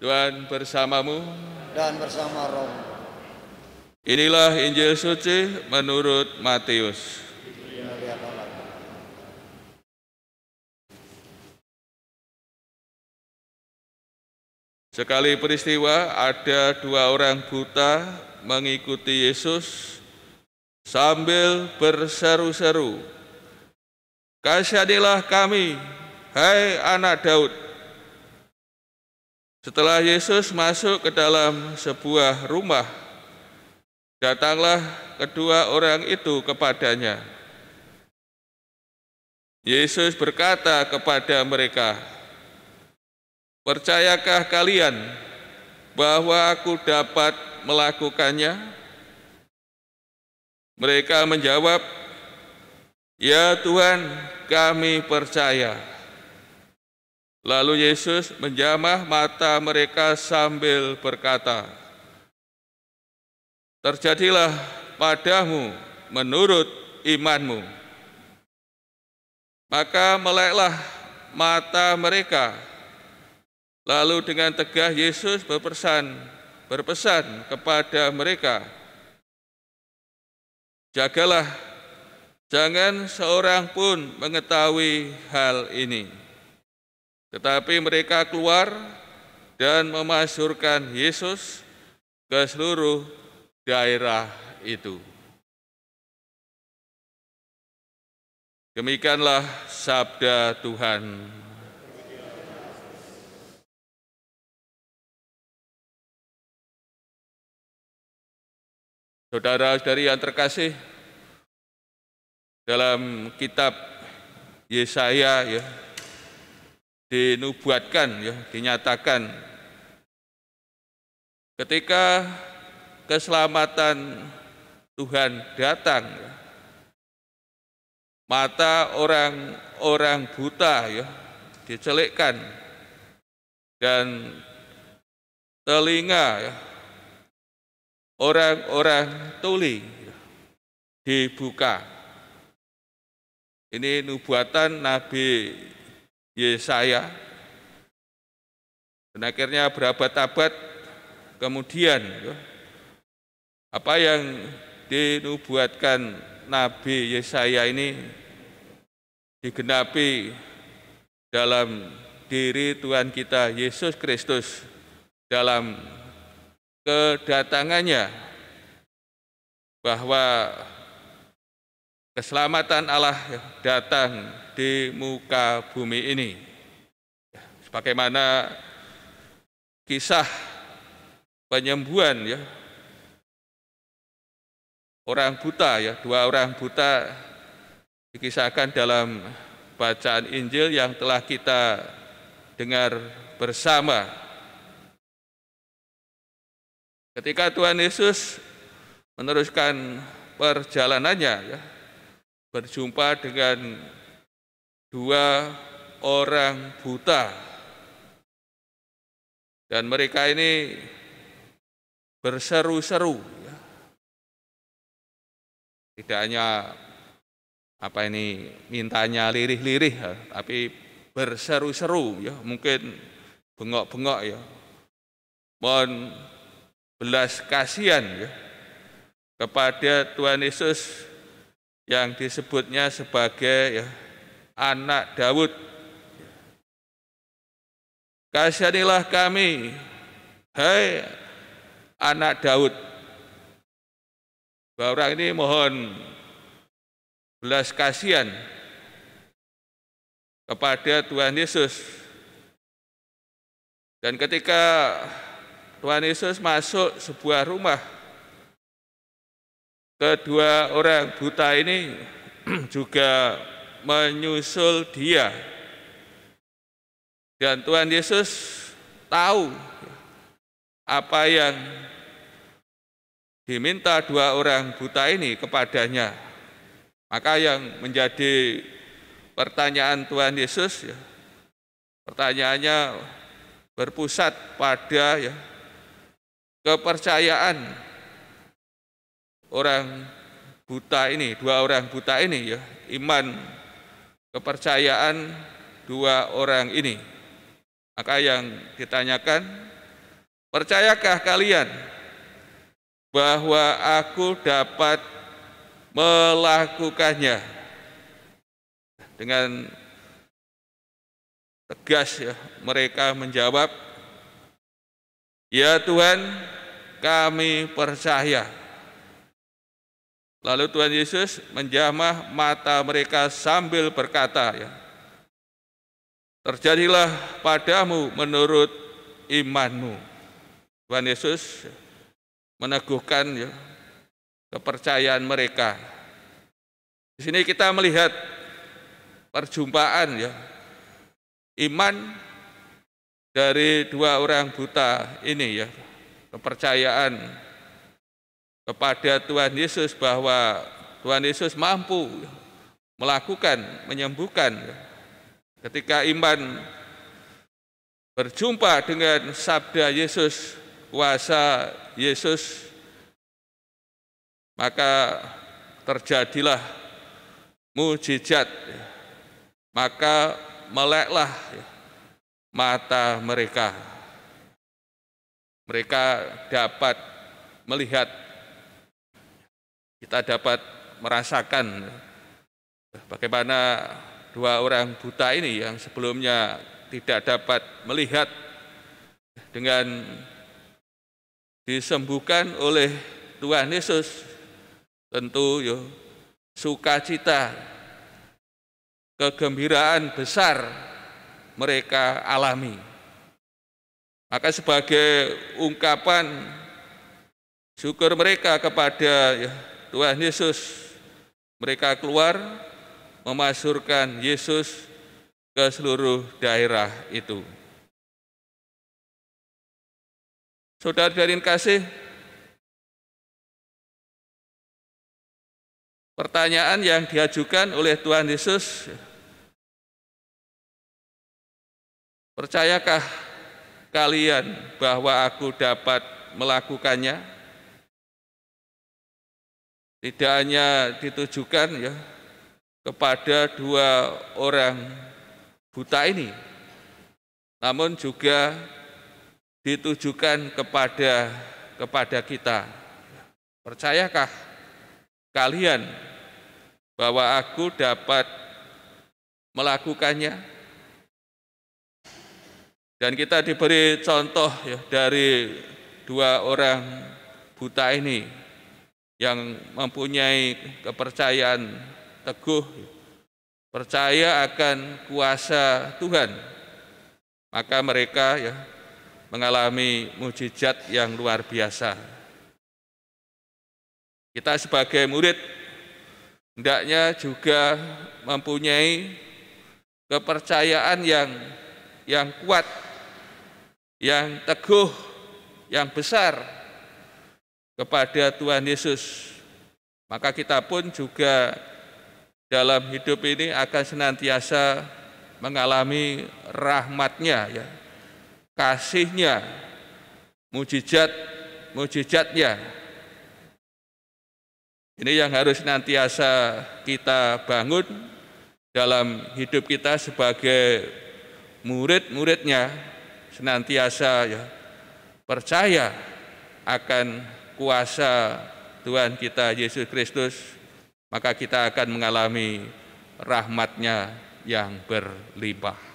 Tuhan bersamamu. Dan bersama roh. Inilah Injil suci menurut Matius. Dimuliakanlah. Sekali peristiwa ada dua orang buta mengikuti Yesus sambil berseru-seru, "Kasihanilah kami, hai anak Daud." Setelah Yesus masuk ke dalam sebuah rumah, datanglah kedua orang itu kepadanya. Yesus berkata kepada mereka, "Percayakah kalian bahwa aku dapat melakukannya?" Mereka menjawab, "Ya Tuhan, kami percaya." Lalu Yesus menjamah mata mereka sambil berkata, "Terjadilah padamu menurut imanmu." Maka meleklah mata mereka. Lalu dengan tegas Yesus berpesan kepada mereka, "Jagalah, jangan seorang pun mengetahui hal ini." Tetapi mereka keluar dan memasyhurkan Yesus ke seluruh daerah itu. Demikianlah sabda Tuhan. Saudara-saudari yang terkasih, dalam kitab Yesaya dinubuatkan, dinyatakan ketika keselamatan Tuhan datang, mata orang-orang buta dicelikkan dan telinga orang-orang tuli dibuka. Ini nubuatan Nabi Yesaya. Dan akhirnya berabad-abad kemudian apa yang dinubuatkan Nabi Yesaya ini digenapi dalam diri Tuhan kita Yesus Kristus dalam kedatangannya, bahwa keselamatan Allah datang di muka bumi ini. Sebagaimana kisah penyembuhan orang buta, dua orang buta dikisahkan dalam bacaan Injil yang telah kita dengar bersama. Ketika Tuhan Yesus meneruskan perjalanannya, berjumpa dengan dua orang buta, dan mereka ini berseru-seru, tidak hanya mintanya lirih-lirih, tapi berseru-seru, mungkin bengok-bengok, mohon belas kasihan kepada Tuhan Yesus yang disebutnya sebagai anak Daud. "Kasihanilah kami, hai anak Daud." Dua orang ini mohon belas kasihan kepada Tuhan Yesus. Dan ketika Tuhan Yesus masuk sebuah rumah, kedua orang buta ini juga menyusul dia. Dan Tuhan Yesus tahu apa yang diminta dua orang buta ini kepadanya. Maka yang menjadi pertanyaan Tuhan Yesus, pertanyaannya berpusat pada kepercayaan orang buta ini, dua orang buta ini, iman kepercayaan dua orang ini. Maka yang ditanyakan, Percayakah kalian bahwa aku dapat melakukannya? Dengan tegas ya, mereka menjawab, ya Tuhan, kami percaya. Lalu Tuhan Yesus menjamah mata mereka sambil berkata, ya, terjadilah padamu menurut imanmu. Tuhan Yesus meneguhkan ya, kepercayaan mereka. Di sini kita melihat perjumpaan ya, iman dari dua orang buta ini ya, kepercayaan kepada Tuhan Yesus bahwa Tuhan Yesus mampu melakukan, menyembuhkan. Ketika iman berjumpa dengan sabda Yesus, kuasa Yesus, maka terjadilah mujizat, maka meleklah mata mereka. Mereka dapat melihat, kita dapat merasakan bagaimana dua orang buta ini yang sebelumnya tidak dapat melihat dengan disembuhkan oleh Tuhan Yesus, tentu ya, sukacita, kegembiraan besar mereka alami. Maka sebagai ungkapan syukur mereka kepada ya, Tuhan Yesus, mereka keluar memasyhurkan Yesus ke seluruh daerah itu. Saudara-saudari kasih, pertanyaan yang diajukan oleh Tuhan Yesus, percayakah kalian bahwa aku dapat melakukannya? Tidak hanya ditujukan ya kepada dua orang buta ini, namun juga ditujukan kepada kita. Percayakah kalian bahwa aku dapat melakukannya? Dan kita diberi contoh ya, dari dua orang buta ini yang mempunyai kepercayaan teguh, percaya akan kuasa Tuhan, maka mereka ya mengalami mujizat yang luar biasa. Kita sebagai murid hendaknya juga mempunyai kepercayaan yang kuat, yang teguh, yang besar kepada Tuhan Yesus. Maka kita pun juga dalam hidup ini akan senantiasa mengalami rahmat-Nya ya, kasih-Nya, mujizat-mujizatnya. Ini yang harus senantiasa kita bangun dalam hidup kita sebagai murid-murid-Nya, senantiasa ya percaya akan kuasa Tuhan kita Yesus Kristus, maka kita akan mengalami rahmat-Nya yang berlimpah.